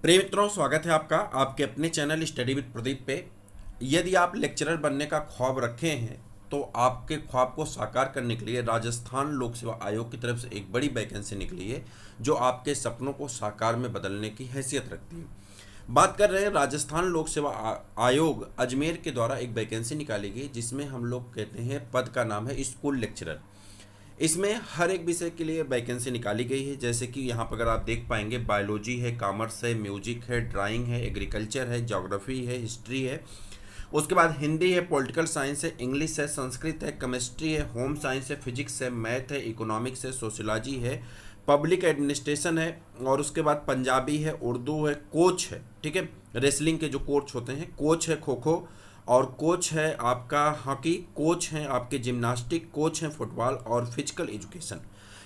प्रिय मित्रों, स्वागत है आपका आपके अपने चैनल स्टडी विद प्रदीप पे। यदि आप लेक्चरर बनने का ख्वाब रखे हैं तो आपके ख्वाब को साकार करने के लिए राजस्थान लोक सेवा आयोग की तरफ से एक बड़ी वैकेंसी निकली है जो आपके सपनों को साकार में बदलने की हैसियत रखती है। बात कर रहे हैं राजस्थान लोक सेवा आयोग अजमेर के द्वारा एक वैकेंसी निकाली गई जिसमें हम लोग कहते हैं पद का नाम है स्कूल लेक्चरर। इसमें हर एक विषय के लिए वैकेंसी निकाली गई है, जैसे कि यहाँ पर अगर आप देख पाएंगे बायोलॉजी है, कॉमर्स है, म्यूजिक है, ड्राइंग है, एग्रीकल्चर है, ज्योग्राफी है, हिस्ट्री है, उसके बाद हिंदी है, पॉलिटिकल साइंस है, इंग्लिश है, संस्कृत है, केमिस्ट्री है, होम साइंस है, फिजिक्स है, मैथ है, इकोनॉमिक्स है, सोशियोलॉजी है, पब्लिक एडमिनिस्ट्रेशन है, और उसके बाद पंजाबी है, उर्दू है, कोच है, ठीक है, रेसलिंग के जो कोच होते हैं, कोच है खो खो, और कोच है आपका हॉकी, कोच हैं आपके जिम्नास्टिक, कोच हैं फुटबॉल और फिजिकल एजुकेशन।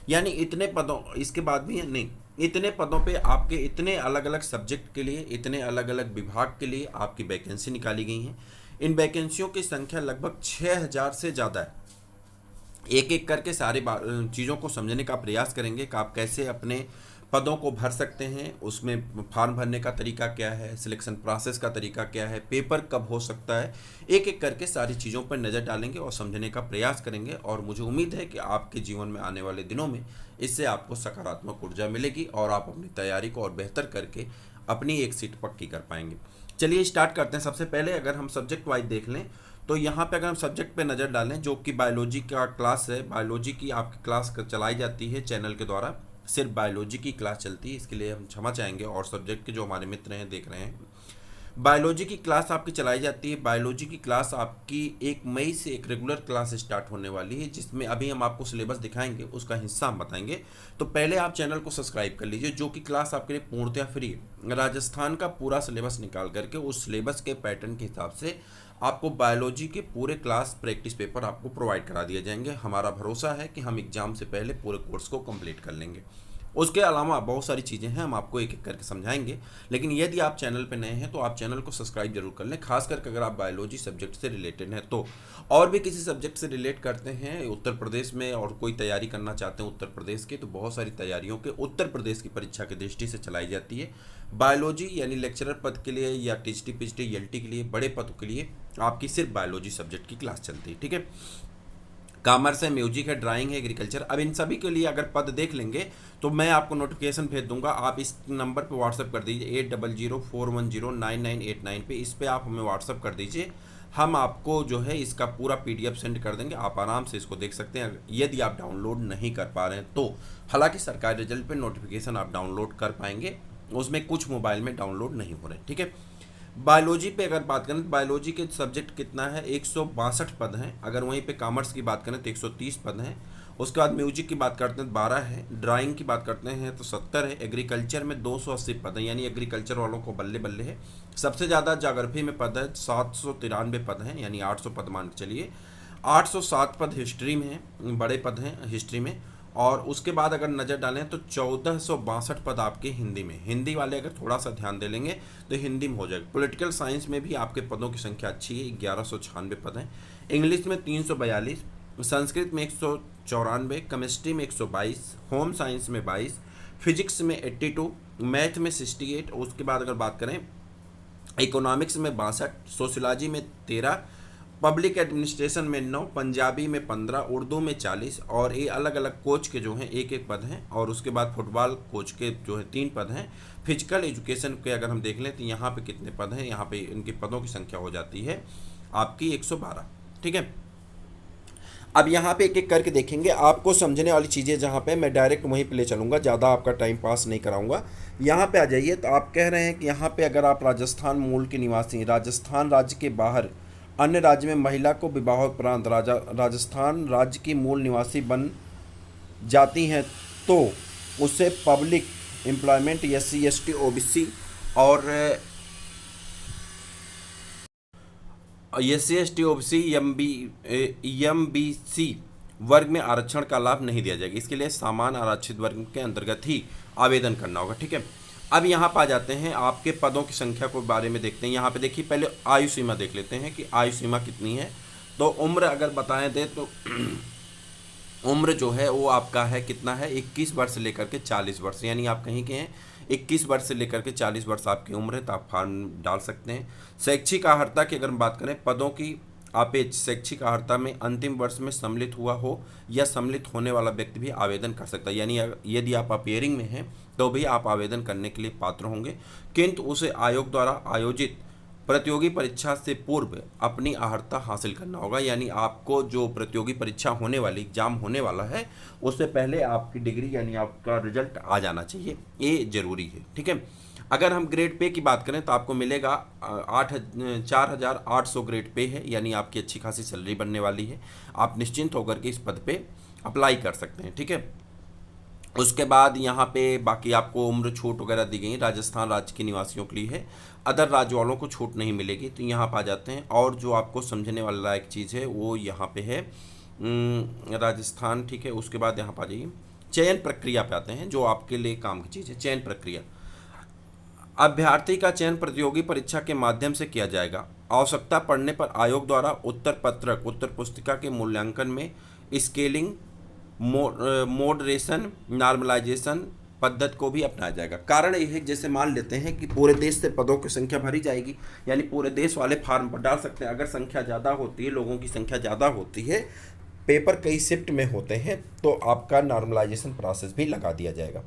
यानी इतने पदों, इसके बाद भी नहीं, इतने पदों पे आपके इतने अलग अलग सब्जेक्ट के लिए, इतने अलग अलग विभाग के लिए आपकी वैकेंसी निकाली गई हैं। इन वैकेंसियों की संख्या लगभग 6000 से ज़्यादा है। एक एक करके सारी चीज़ों को समझने का प्रयास करेंगे कि आप कैसे अपने पदों को भर सकते हैं, उसमें फॉर्म भरने का तरीका क्या है, सिलेक्शन प्रोसेस का तरीका क्या है, पेपर कब हो सकता है। एक एक करके सारी चीज़ों पर नज़र डालेंगे और समझने का प्रयास करेंगे, और मुझे उम्मीद है कि आपके जीवन में आने वाले दिनों में इससे आपको सकारात्मक ऊर्जा मिलेगी और आप अपनी तैयारी को और बेहतर करके अपनी एक सीट पक्की कर पाएंगे। चलिए स्टार्ट करते हैं। सबसे पहले अगर हम सब्जेक्ट वाइज देख लें तो यहाँ पे अगर हम सब्जेक्ट पे नज़र डालें, जो कि बायोलॉजी का क्लास है, बायोलॉजी की आपकी क्लास चलाई जाती है चैनल के द्वारा, सिर्फ बायोलॉजी की क्लास चलती है, इसके लिए हम क्षमा चाहेंगे। और सब्जेक्ट के जो हमारे मित्र हैं देख रहे हैं, बायोलॉजी की क्लास आपकी चलाई जाती है। बायोलॉजी की क्लास आपकी 1 मई से एक रेगुलर क्लास स्टार्ट होने वाली है, जिसमें अभी हम आपको सिलेबस दिखाएंगे, उसका हिस्सा हम बताएंगे। तो पहले आप चैनल को सब्सक्राइब कर लीजिए, जो कि क्लास आपके लिए पूर्णतः फ्री है। राजस्थान का पूरा सिलेबस निकाल करके उस सिलेबस के पैटर्न के हिसाब से आपको बायोलॉजी के पूरे क्लास प्रैक्टिस पेपर आपको प्रोवाइड करा दिए जाएंगे। हमारा भरोसा है कि हम एग्जाम से पहले पूरे कोर्स को कंप्लीट कर लेंगे। उसके अलावा बहुत सारी चीज़ें हैं, हम आपको एक एक करके समझाएंगे। लेकिन यदि आप चैनल पर नए हैं तो आप चैनल को सब्सक्राइब जरूर कर लें, खास करके अगर आप बायोलॉजी सब्जेक्ट से रिलेटेड हैं तो। और भी किसी सब्जेक्ट से रिलेट करते हैं उत्तर प्रदेश में और कोई तैयारी करना चाहते हैं उत्तर प्रदेश की, तो बहुत सारी तैयारियों के उत्तर प्रदेश की परीक्षा की दृष्टि से चलाई जाती है। बायोलॉजी यानी लेक्चरर पद के लिए या टीचटी पीएचडी एलटी के लिए, बड़े पदों के लिए आपकी सिर्फ बायोलॉजी सब्जेक्ट की क्लास चलती है, ठीक है। कॉमर्स है, म्यूजिक है, ड्राइंग है, एग्रीकल्चर। अब इन सभी के लिए अगर पद देख लेंगे तो मैं आपको नोटिफिकेशन भेज दूंगा। आप इस नंबर पे व्हाट्सअप कर दीजिए 8004109989 पे। इस पे आप हमें व्हाट्सअप कर दीजिए, हम आपको जो है इसका पूरा पीडीएफ सेंड कर देंगे। आप आराम से इसको देख सकते हैं यदि आप डाउनलोड नहीं कर पा रहे हैं तो। हालांकि सरकारी रिजल्ट पे नोटिफिकेशन आप डाउनलोड कर पाएंगे, उसमें कुछ मोबाइल में डाउनलोड नहीं हो रहे, ठीक है। बायोलॉजी पे अगर बात करें तो बायोलॉजी के सब्जेक्ट कितना है, 162 पद हैं। अगर वहीं पे कॉमर्स की बात करें तो 130 पद हैं। उसके बाद म्यूजिक की बात करते हैं 12 है, ड्राइंग की बात करते हैं तो 70 है, एग्रीकल्चर में 280 पद हैं, यानी एग्रीकल्चर वालों को बल्ले बल्ले है। सबसे ज़्यादा ज्योग्राफी में पद है, 793 पद हैं, यानी 800 पद मान के चलिए। 807 पद हिस्ट्री में हैं, बड़े पद हैं हिस्ट्री में। और उसके बाद अगर नज़र डालें तो 1462 पद आपके हिंदी में, हिंदी वाले अगर थोड़ा सा ध्यान दे लेंगे तो हिंदी में हो जाएगा। पॉलिटिकल साइंस में भी आपके पदों की संख्या अच्छी है, 1196 पद हैं। इंग्लिश में 342, संस्कृत में 194, केमिस्ट्री में 122, होम साइंस में 22, फिजिक्स में 82, मैथ में 68। उसके बाद अगर बात करें इकोनॉमिक्स में 62, सोशियोलॉजी में 13, पब्लिक एडमिनिस्ट्रेशन में 9, पंजाबी में 15, उर्दू में 40। और ये अलग अलग कोच के जो हैं एक एक पद हैं। और उसके बाद फुटबॉल कोच के जो है 3 पद हैं। फिजिकल एजुकेशन के अगर हम देख लें तो यहाँ पे कितने पद हैं, यहाँ पे इनके पदों की संख्या हो जाती है आपकी 112, ठीक है। अब यहाँ पे एक एक करके देखेंगे, आपको समझने वाली चीज़ें जहाँ पे मैं डायरेक्ट वहीं पे ले चलूँगा, ज़्यादा आपका टाइम पास नहीं कराऊँगा। यहाँ पे आ जाइए। तो आप कह रहे हैं कि यहाँ पे अगर आप राजस्थान मूल के निवासी, राजस्थान राज्य के बाहर अन्य राज्य में महिला को विवाहोपरांत राजस्थान राज्य की मूल निवासी बन जाती हैं तो उसे public employment SC ST OBC और SC ST OBC MBC वर्ग में आरक्षण का लाभ नहीं दिया जाएगा। इसके लिए सामान्य आरक्षित वर्ग के अंतर्गत ही आवेदन करना होगा, ठीक है। अब यहाँ पर आ जाते हैं, आपके पदों की संख्या के बारे में देखते हैं। यहाँ पे देखिए, पहले आयु सीमा देख लेते हैं कि आयु सीमा कितनी है। तो उम्र अगर बताएं दे तो उम्र जो है वो आपका है कितना है, 21 वर्ष से लेकर के 40 वर्ष, यानी आप कहीं के हैं 21 वर्ष से लेकर के 40 वर्ष आपकी उम्र है तो आप फॉर्म डाल सकते हैं। शैक्षिक अर्हता की अगर हम बात करें, पदों की अपेक्ष शैक्षिक अर्हता में अंतिम वर्ष में सम्मिलित हुआ हो या सम्मिलित होने वाला व्यक्ति भी आवेदन कर सकता है। यानी यदि आप अपेयरिंग में हैं तो भी आप आवेदन करने के लिए पात्र होंगे, किंतु उसे आयोग द्वारा आयोजित प्रतियोगी परीक्षा से पूर्व अपनी अर्हता हासिल करना होगा। यानी आपको जो प्रतियोगी परीक्षा होने वाली, एग्जाम होने वाला है, उससे पहले आपकी डिग्री यानी आपका रिजल्ट आ जाना चाहिए, ये जरूरी है। ठीक है। अगर हम ग्रेड पे की बात करें तो आपको मिलेगा 4,800 ग्रेड पे है, यानी आपकी अच्छी खासी सैलरी बनने वाली है। आप निश्चिंत होकर के इस पद पे अप्लाई कर सकते हैं। ठीक है। उसके बाद यहाँ पे बाकी आपको उम्र छूट वगैरह दी गई, राजस्थान राज्य के निवासियों के लिए है, अदर राज्य वालों को छूट नहीं मिलेगी। तो यहाँ पर आ जाते हैं, और जो आपको समझने वाला लायक चीज़ है वो यहाँ पे है राजस्थान। ठीक है। उसके बाद यहाँ पर आ जाइए, चयन प्रक्रिया पे आते हैं, जो आपके लिए काम की चीज़ है। चयन प्रक्रिया, अभ्यर्थी का चयन प्रतियोगी परीक्षा के माध्यम से किया जाएगा। आवश्यकता पड़ने पर आयोग द्वारा उत्तर पत्रक, उत्तर पुस्तिका के मूल्यांकन में स्केलिंग, मॉडरेशन, नॉर्मलाइजेशन पद्धति को भी अपनाया जाएगा। कारण यह है, जैसे मान लेते हैं कि पूरे देश से पदों की संख्या भरी जाएगी, यानी पूरे देश वाले फार्म पर डाल सकते हैं। अगर संख्या ज़्यादा होती है, लोगों की संख्या ज़्यादा होती है, पेपर कई शिफ्ट में होते हैं, तो आपका नॉर्मलाइजेशन प्रोसेस भी लगा दिया जाएगा।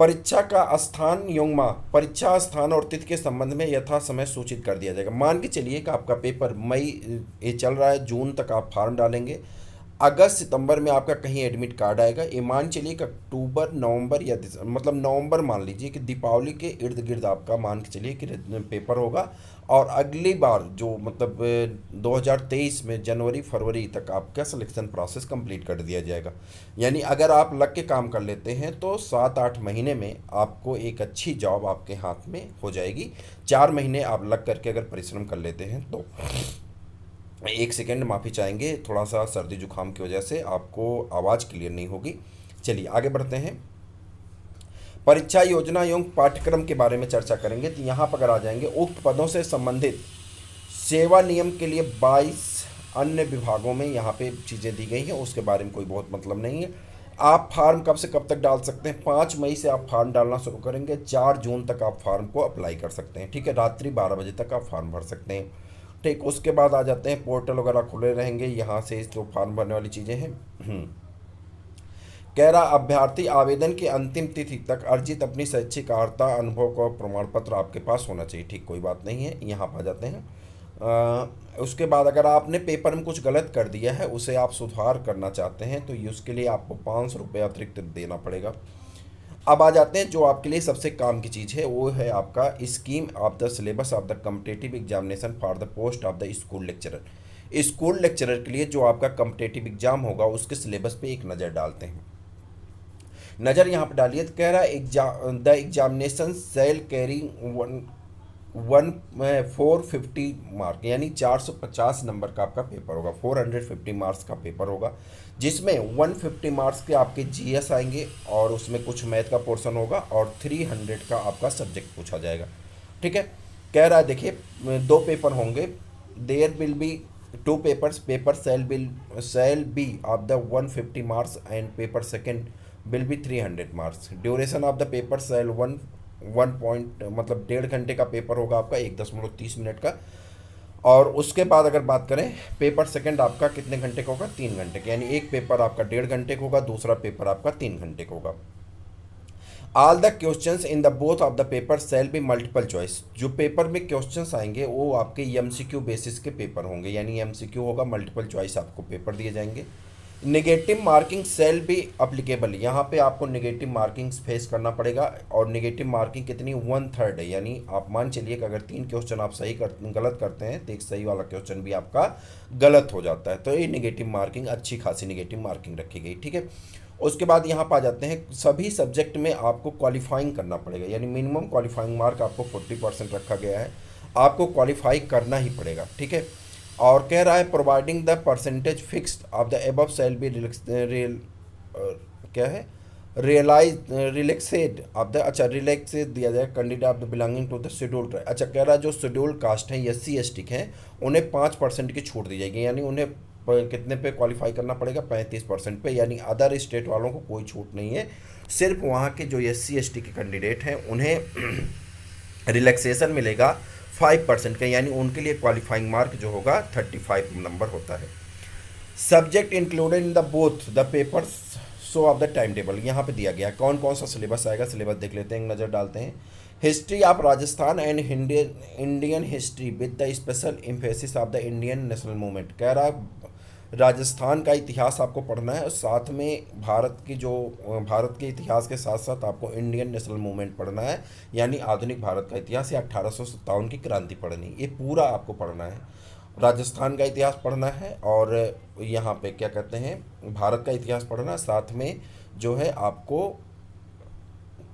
परीक्षा का स्थान योंगमा, परीक्षा स्थान और तिथि के संबंध में यथा समय सूचित कर दिया जाएगा। मान के चलिए कि आपका पेपर मई ये चल रहा है, जून तक आप फार्म डालेंगे, अगस्त सितंबर में आपका कहीं एडमिट कार्ड आएगा। ये मान चलिए कि अक्टूबर नवंबर या मतलब नवंबर मान लीजिए कि दीपावली के इर्द गिर्द आपका मान के चलिए कि पेपर होगा, और अगली बार जो मतलब 2023 में जनवरी फरवरी तक आपका सिलेक्शन प्रोसेस कंप्लीट कर दिया जाएगा। यानी अगर आप लग के काम कर लेते हैं तो 7-8 महीने में आपको एक अच्छी जॉब आपके हाथ में हो जाएगी। 4 महीने आप लग करके अगर परिश्रम कर लेते हैं तो। एक सेकेंड माफ़ी चाहेंगे, थोड़ा सा सर्दी जुकाम की वजह से आपको आवाज़ क्लियर नहीं होगी। चलिए आगे बढ़ते हैं। परीक्षा योजना एवं पाठ्यक्रम के बारे में चर्चा करेंगे। तो यहाँ पर अगर आ जाएंगे, उक्त पदों से संबंधित सेवा नियम के लिए 22 अन्य विभागों में यहाँ पे चीज़ें दी गई हैं, उसके बारे में कोई बहुत मतलब नहीं है। आप फार्म कब से कब तक डाल सकते हैं? 5 मई से आप फार्म डालना शुरू करेंगे, 4 जून तक आप फार्म को अप्लाई कर सकते हैं। ठीक है। रात्रि 12 बजे तक आप फार्म भर सकते हैं। ठीक। उसके बाद आ जाते हैं, पोर्टल वगैरह खुले रहेंगे, यहाँ से जो फॉर्म भरने वाली चीज़ें हैं। कह रहा, अभ्यर्थी आवेदन की अंतिम तिथि तक अर्जित अपनी शैक्षिक अर्हता, अनुभव का प्रमाण पत्र आपके पास होना चाहिए। ठीक, कोई बात नहीं है। यहाँ पर आ जाते हैं। उसके बाद अगर आपने पेपर में कुछ गलत कर दिया है, उसे आप सुधार करना चाहते हैं, तो उसके लिए आपको 500 रुपये अतिरिक्त देना पड़ेगा। अब आ जाते हैं जो आपके लिए सबसे काम की चीज़ है, वो है आपका scheme of the syllabus of the competitive examination for the post of the school lecturer. School lecturer के लिए जो आपका कॉम्पिटिटिव एग्जाम होगा उसके सिलेबस पे एक नज़र डालते हैं। नज़र यहाँ पर डालिए। तो कह रहा है the examination cell carry 450 mark, यानी 450 नंबर का आपका पेपर होगा। 450 मार्क्स का पेपर होगा, जिसमें 150 मार्क्स के आपके जीएस आएंगे, और उसमें कुछ मैथ का पोर्शन होगा, और 300 का आपका सब्जेक्ट पूछा जाएगा। ठीक है। कह रहा है देखिए, 2 पेपर होंगे। There will be 2 papers, paper shall be of the 150 marks and paper second will be 300 marks. Duration of the paper shall 1 point मतलब 1.5 घंटे का पेपर होगा आपका, 1.30 मिनट का। और उसके बाद अगर बात करें, पेपर सेकंड आपका कितने घंटे का होगा? 3 घंटे का। यानी एक पेपर आपका 1.5 घंटे का होगा, दूसरा पेपर आपका 3 घंटे का होगा। All the questions in the both of the paper shall be multiple choice. जो पेपर में क्वेश्चंस आएंगे वो आपके एमसीक्यू बेसिस के पेपर होंगे, यानी एमसीक्यू होगा, मल्टीपल चॉइस आपको पेपर दिए जाएंगे। नेगेटिव मार्किंग सेल भी अप्लीकेबल, यहाँ पे आपको नेगेटिव मार्किंग फेस करना पड़ेगा। और नेगेटिव मार्किंग कितनी? 1/3 है। यानी आप मान चलिए कि अगर 3 क्वेश्चन आप गलत करते हैं तो एक सही वाला क्वेश्चन भी आपका गलत हो जाता है। तो ये नेगेटिव मार्किंग, अच्छी खासी नेगेटिव मार्किंग रखी गई। ठीक है। उसके बाद यहाँ पर आ जाते हैं, सभी सब्जेक्ट में आपको क्वालिफाइंग करना पड़ेगा, यानी मिनिमम क्वालिफाइंग मार्क आपको 40% रखा गया है, आपको क्वालिफाई करना ही पड़ेगा। ठीक है। और कह रहा है providing the percentage fixed of the above shall be क्या है रिलैक्सेड ऑफ द, अच्छा रिलैक्सेड दिया जाए candidate of the belonging to the scheduled. अच्छा कह रहा है जो शेड्यूल्ड कास्ट हैं, SC ST हैं, उन्हें 5% की छूट दी जाएगी, यानी उन्हें कितने पे क्वालिफाई करना पड़ेगा, 35% पे, यानी अदर स्टेट वालों को कोई छूट नहीं है। सिर्फ वहाँ के जो SC ST के कैंडिडेट हैं उन्हें रिलैक्सेशन मिलेगा 5% का, यानी उनके लिए क्वालिफाइंग मार्क जो होगा 35 नंबर होता है। Subject included in the both the papers show off the time table, यहाँ पे दिया गया कौन कौन सा सिलेबस आएगा। सिलेबस देख लेते हैं, एक नज़र डालते हैं। History of Rajasthan and Indian history with the special emphasis of the Indian national movement, कह रहा राजस्थान का इतिहास आपको पढ़ना है और साथ में भारत के इतिहास के साथ साथ आपको इंडियन नेशनल मूवमेंट पढ़ना है, यानी आधुनिक भारत का इतिहास या 1857 की क्रांति पढ़नी, ये पूरा आपको पढ़ना है। राजस्थान का इतिहास पढ़ना है और यहाँ पे क्या कहते हैं भारत का इतिहास पढ़ना है, साथ में जो है आपको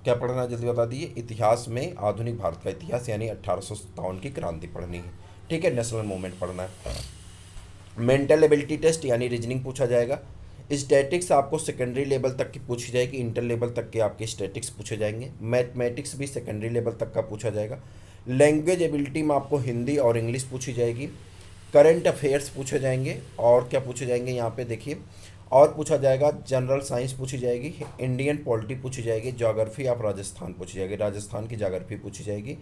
क्या पढ़ना है जल्दी बता दीजिए। इतिहास में आधुनिक भारत का इतिहास यानी 1857 की क्रांति पढ़नी है, ठीक है। नेशनल मूवमेंट पढ़ना है। मेंटल एबिलिटी टेस्ट यानी रीजनिंग पूछा जाएगा। स्टैटिक्स आपको सेकेंडरी लेवल तक की पूछी जाएगी, इंटर लेवल तक के आपके स्टैटिक्स पूछे जाएंगे। मैथमेटिक्स भी सेकेंडरी लेवल तक का पूछा जाएगा। लैंग्वेज एबिलिटी में आपको हिंदी और इंग्लिश पूछी जाएगी। करंट अफेयर्स पूछे जाएंगे और क्या पूछे जाएंगे यहाँ पे देखिए, और पूछा जाएगा जनरल साइंस पूछी जाएगी, इंडियन पॉलिटी पूछी जाएगी, ज्योग्राफी ऑफ राजस्थान पूछी जाएगी, राजस्थान की ज्योग्राफी पूछी जाएगी।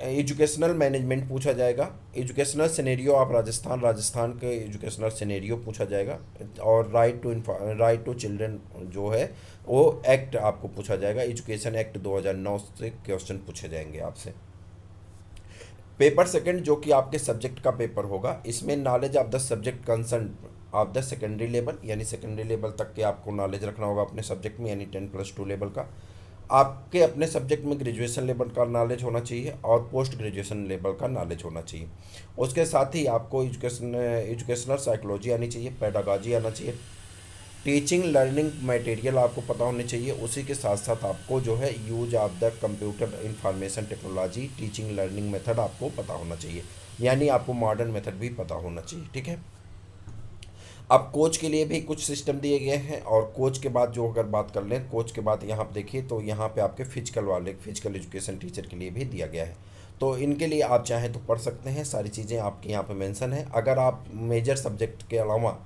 एजुकेशनल मैनेजमेंट पूछा जाएगा। Educational scenario of Rajasthan, Rajasthan के एजुकेशनल सिनेरियो पूछा जाएगा। और राइट टू चिल्ड्रन जो है वो एक्ट आपको पूछा जाएगा। एजुकेशन एक्ट 2009 से क्वेश्चन पूछे जाएंगे आपसे। पेपर सेकंड जो कि आपके सब्जेक्ट का पेपर होगा, इसमें knowledge of the subject concern of the secondary level, यानी सेकेंडरी लेवल तक के आपको नॉलेज रखना होगा अपने सब्जेक्ट में, यानी 10+2 लेवल का। आपके अपने सब्जेक्ट में ग्रेजुएशन लेवल का नॉलेज होना चाहिए और पोस्ट ग्रेजुएशन लेवल का नॉलेज होना चाहिए। उसके साथ ही आपको एजुकेशनल साइकोलॉजी आनी चाहिए, पेडागॉजी आना चाहिए, टीचिंग लर्निंग मटेरियल आपको पता होने चाहिए। उसी के साथ साथ आपको जो है use of the computer information technology teaching learning method आपको पता होना चाहिए, यानी आपको मॉडर्न मेथड भी पता होना चाहिए, ठीक है। अब कोच के लिए भी कुछ सिस्टम दिए गए हैं, और कोच के बाद जो अगर बात कर लें, कोच के बाद यहाँ पर देखिए तो यहाँ पे आपके फिजिकल एजुकेशन टीचर के लिए भी दिया गया है। तो इनके लिए आप चाहें तो पढ़ सकते हैं, सारी चीज़ें आपके यहाँ पे मेंशन है। अगर आप मेजर सब्जेक्ट के अलावा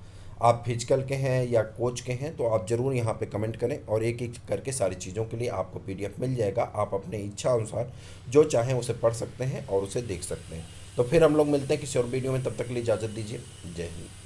आप फिजिकल के हैं या कोच के हैं तो आप ज़रूर यहाँ पे कमेंट करें, और एक एक करके सारी चीज़ों के लिए आपको PDF मिल जाएगा। आप अपने इच्छा अनुसार जो चाहें उसे पढ़ सकते हैं और उसे देख सकते हैं। तो फिर हम लोग मिलते हैं किसी और वीडियो में, तब तक के लिए इजाज़त दीजिए। जय हिंद।